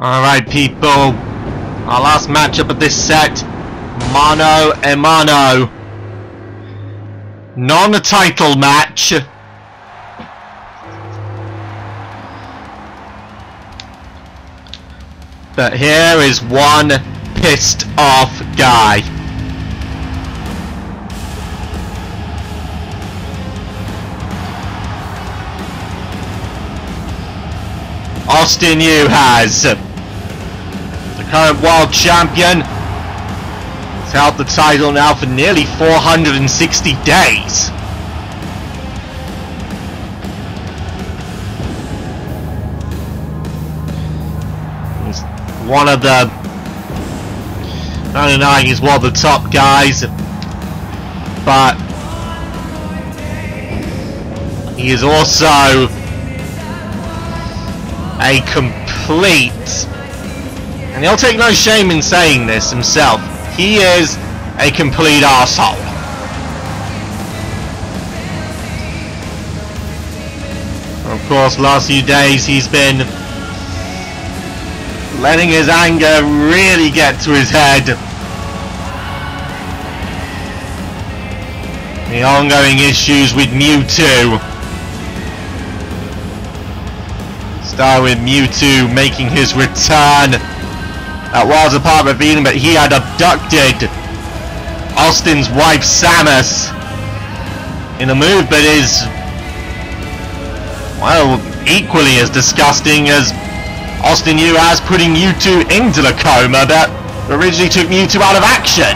Alright people, our last matchup of this set, mano a mano. Non-title match. But here is one pissed off guy. Austin Juhasz, the current world champion, has held the title now for nearly 460 days. He's one of the, not denying he's one of the top guys, but he is also a complete, and he'll take no shame in saying this himself, he is a complete arsehole. Of course, last few days he's been letting his anger really get to his head. The ongoing issues with Mewtwo. Start with Mewtwo making his return at Wilds Apart Ravine, but he had abducted Austin's wife Samus in a move that is, well, equally as disgusting as Austin Juhasz putting Mewtwo into the coma that originally took Mewtwo out of action.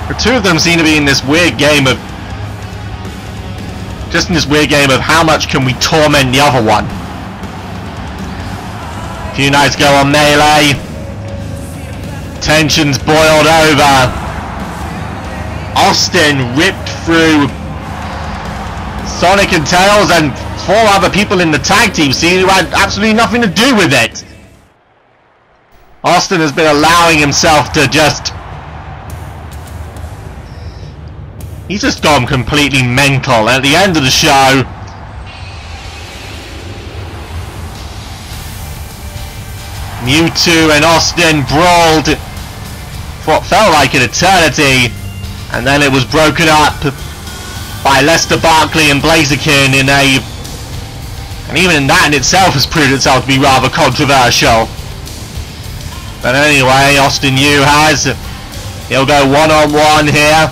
The two of them seem to be in this weird game of how much can we torment the other one. A few nights ago on Melee, tensions boiled over. Austin ripped through Sonic and Tails and 4 other people in the tag team scene who had absolutely nothing to do with it. Austin has been allowing himself to he's just gone completely mental. At the end of the show, Mewtwo and Austin brawled for what felt like an eternity, and then it was broken up by Lester Barkley and Blaziken in a, and even that in itself has proved itself to be rather controversial. But anyway, Austin Juhasz, he'll go one-on-one here.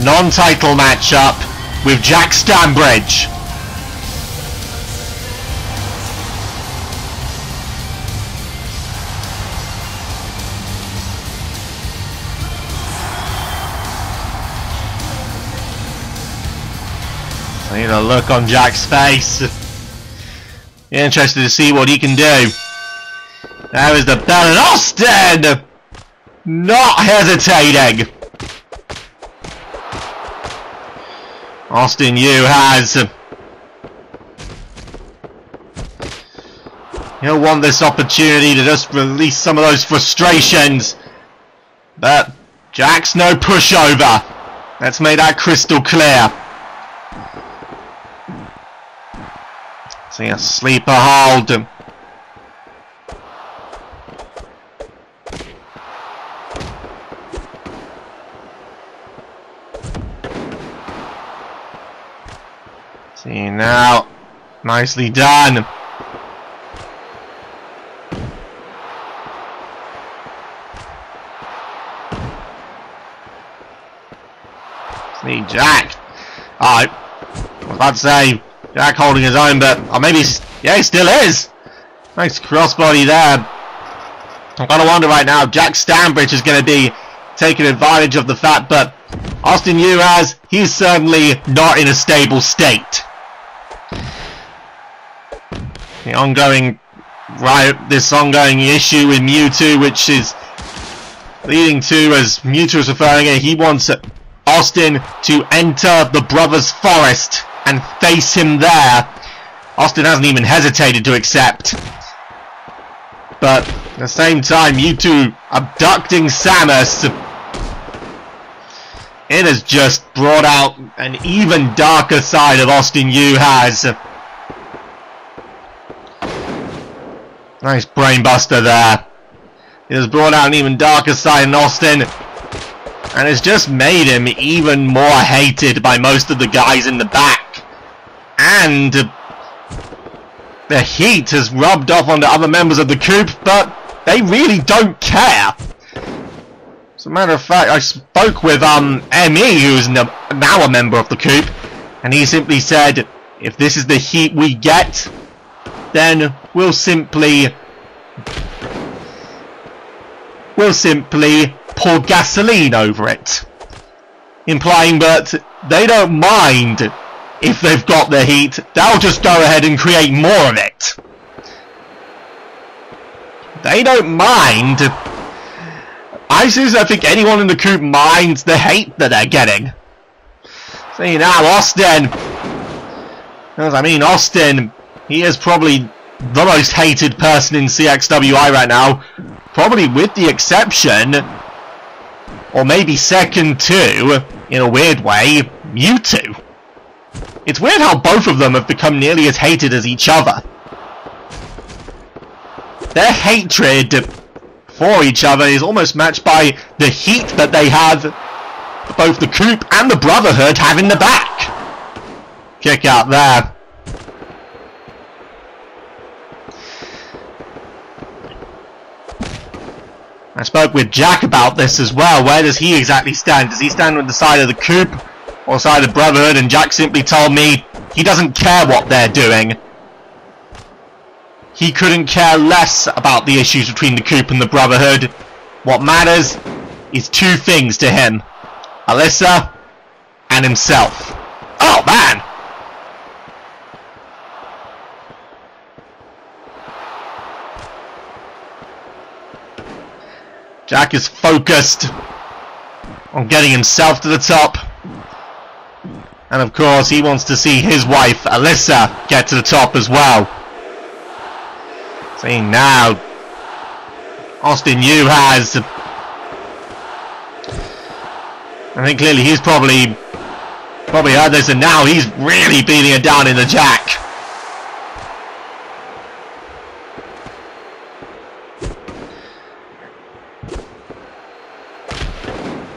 Non-title matchup with Jack Stanbridge. I need a look on Jack's face. You're interested to see what he can do. There is the bell, and Austin not hesitating. Austin Juhasz, he'll want this opportunity to just release some of those frustrations, but Jack's no pushover. Let's make that crystal clear. See a sleeper hold. See now, nicely done. See Jack. I was about to say Jack holding his own, but maybe yeah, he still is. Nice crossbody there. I'm gonna wonder right now if Jack Stanbridge is going to be taking advantage of the fact that Austin Juhasz, he's certainly not in a stable state. The ongoing this ongoing issue with Mewtwo, which is leading to, as Mewtwo is referring it, he wants Austin to enter the Brothers' Forest and face him there. Austin hasn't even hesitated to accept. But at the same time, Mewtwo abducting Samus, it has just brought out an even darker side of Austin Juhasz. Nice brainbuster there. It has brought out an even darker side in Austin, and it's just made him even more hated by most of the guys in the back. And the heat has rubbed off on the other members of the Coop, but they really don't care. As a matter of fact, I spoke with ME, who's now a member of the Coop, and he simply said, if this is the heat we get, then we'll simply pour gasoline over it, implying that they don't mind if they've got the heat, they'll just go ahead and create more of it. They don't mind. I seriously don't think anyone in the Coop minds the hate that they're getting. See now, Austin. Austin, he is probably the most hated person in CXWI right now. Probably with the exception, or maybe second to, in a weird way, Mewtwo. It's weird how both of them have become nearly as hated as each other. Their hatred for each other is almost matched by the heat that they have, both the Coop and the Brotherhood have in the back. Kick out there. I spoke with Jack about this as well. Where does he exactly stand? Does he stand on the side of the Coop or side of Brotherhood? And Jack simply told me he doesn't care what they're doing. He couldn't care less about the issues between the Coop and the Brotherhood. What matters is two things to him: Alyssa and himself. Oh man! Jack is focused on getting himself to the top. And of course he wants to see his wife, Alyssa, get to the top as well. See now, Austin Juhasz. I think clearly he's probably heard this, and now he's really beating it down into Jack.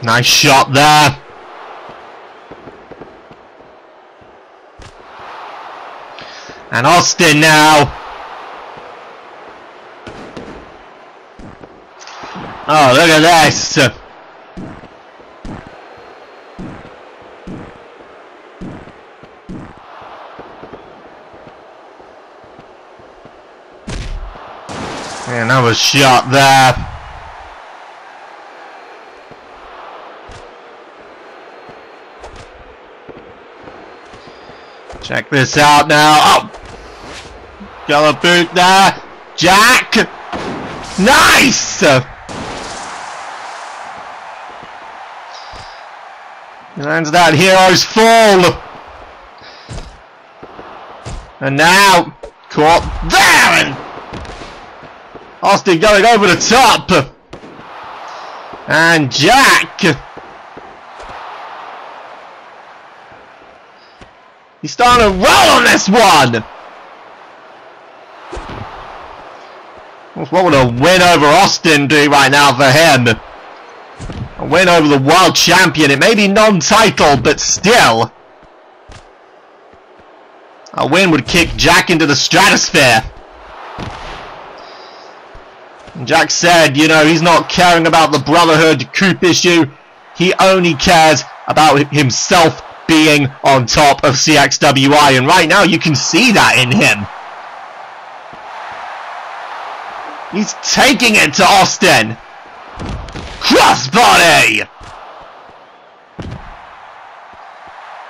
Nice shot there. And Austin now. Oh, look at this. Another shot there. Check this out now. Oh! Got a boot there. Jack! Nice! Lands that hero's fall. And now, caught there! And Austin going over the top. And Jack. He's starting to roll on this one! What would a win over Austin do right now for him? A win over the world champion. It may be non-title, but still. A win would kick Jack into the stratosphere. And Jack said, you know, he's not caring about the Brotherhood Coop issue. He only cares about himself being on top of CXWI, and right now you can see that in him. He's taking it to Austin. Crossbody!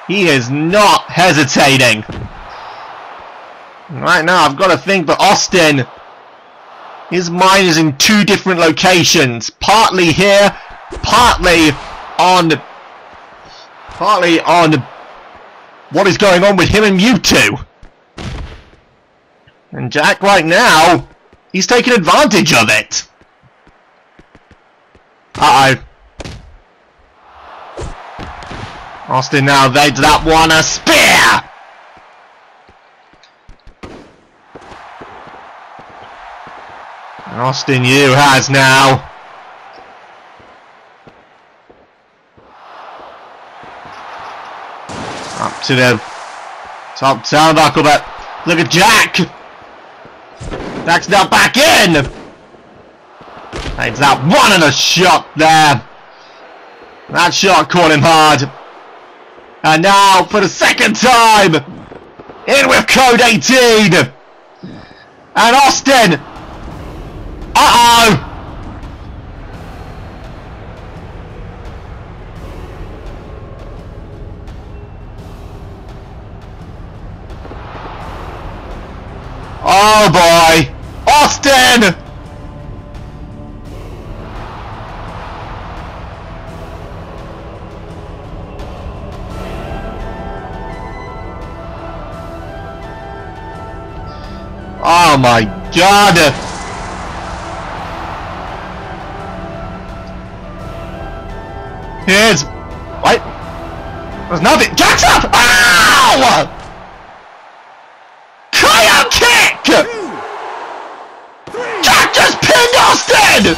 He is not hesitating. Right now I've got to think that Austin, his mind is in two different locations. Partly here, partly on what is going on with him and Mewtwo. And Jack right now, he's taking advantage of it. Uh-oh. Austin now evades that one. A spear! Austin Juhasz now. Up to the top turnbuckle, but look at Jack. Jack's now back in. Takes that one and a shot there. That shot caught him hard. And now for the second time, in with code 18. And Austin. Uh-oh. Oh boy! Austin! Oh my God! Here's... What? There's nothing... Jack's up! Ow! Kaya kick! Jack just pinned Austin!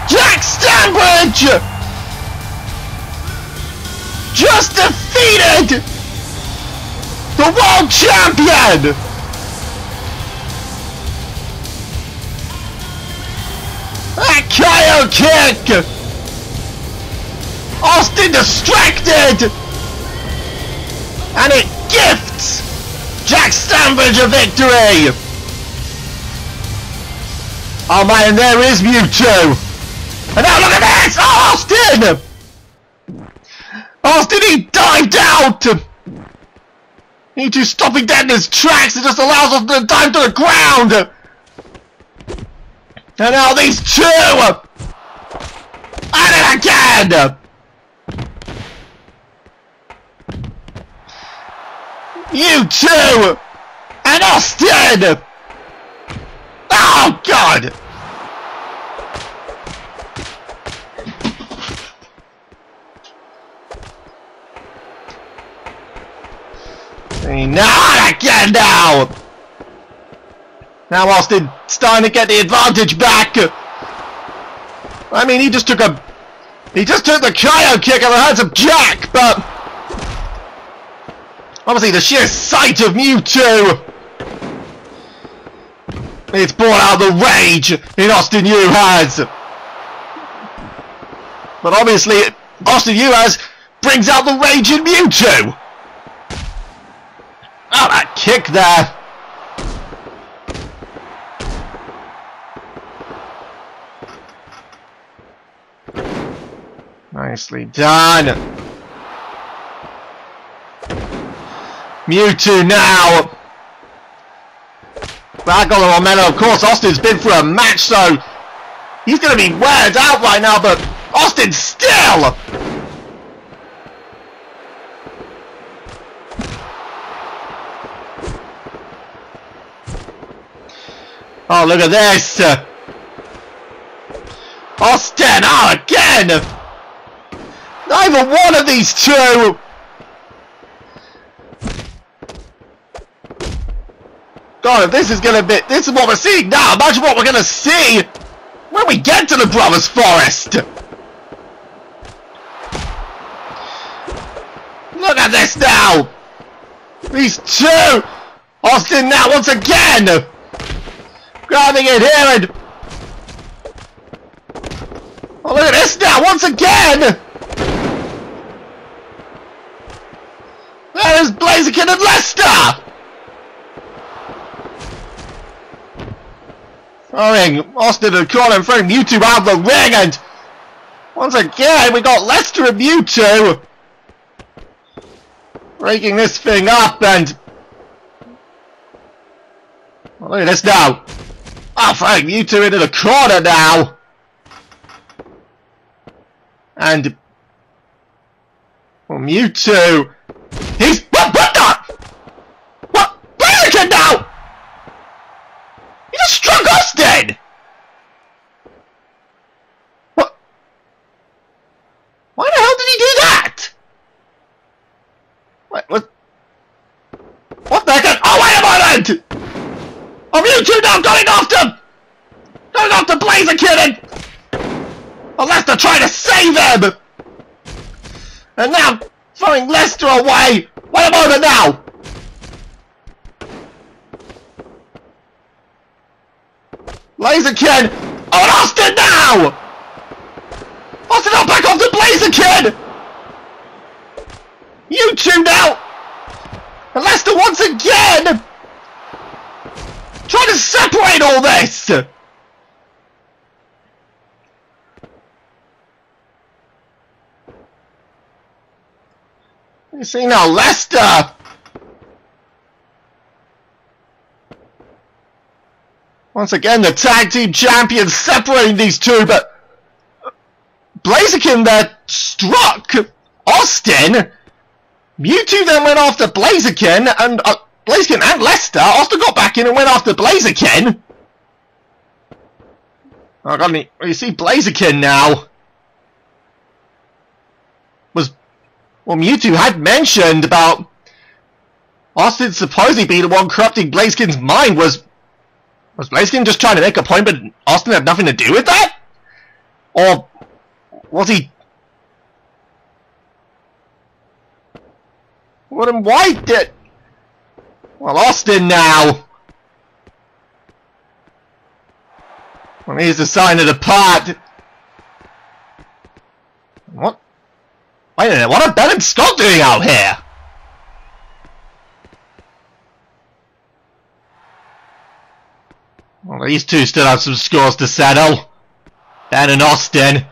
Jack Stanbridge just defeated the world champion! That KO kick! Austin distracted! And it gifts Jack Stanbridge a victory! Oh man, there is Mewtwo! And now look at this! Oh, Austin! Austin, he dived out! Mewtwo stopping dead in his tracks, it just allows us to dive to the ground! And now these two! And it again! Mewtwo! And Austin! Oh God! Not again now! Now Austin starting to get the advantage back. I mean, he just took the KO kick out of the hands of Jack, but obviously the sheer sight of Mewtwo, it's brought out the rage in Austin Juhasz. But obviously Austin Juhasz brings out the rage in Mewtwo. Oh, that kick there. Nicely done. Mewtwo now. Back on the momentum. Of course, Austin's been through a match, so he's going to be weared out right now, but Austin still. Oh, look at this! Austin, oh, again! Neither one of these two! God, if this is gonna be... This is what we're seeing now! Imagine what we're gonna see when we get to the Brothers Forest! Look at this now! These two! Austin now, once again! Grabbing it here and... Oh, look at this now, once again! There is Blaziken and Leicester! Throwing Austin and Corn and throwing Mewtwo out of the ring, and once again we got Leicester and Mewtwo breaking this thing up, and... Oh, look at this now! Oh, throwing Mewtwo into the corner now! And... Well, Mewtwo... He's... What the... What? Blaziken now! He just struck Austin! What? Why the hell did he do that? What the heck? Oh, Oh, U2 now going after Blazer Kid. Oh, Leicester trying to save him. And now throwing Leicester away. Wait a moment now. Blazer Kid. Oh, and Austin now. Austin now back off the Blazer Kid. U2 now. And Leicester once again. Trying to separate all this. You see now, Leicester. Once again, the tag team champions separating these two, but Blazerkin there struck Austin. Mewtwo then went after Blazerkin, and Blazerkin and Leicester. Austin got back in and went after Blazerkin. Oh God, you see Blazerkin now. Well, Mewtwo had mentioned about Austin supposedly being the one corrupting Blaziken's mind. Was Blaziken just trying to make a point, but Austin had nothing to do with that? Or was he? Well, then why did? Well, Austin now. Well, here's the sign of the part. What? Wait a minute, what are Ben and Scott doing out here? Well, these two still have some scores to settle. Ben and Austin.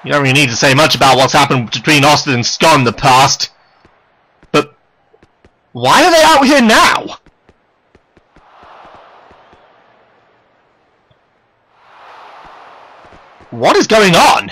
You don't really need to say much about what's happened between Austin and Scott in the past. But why are they out here now? What is going on?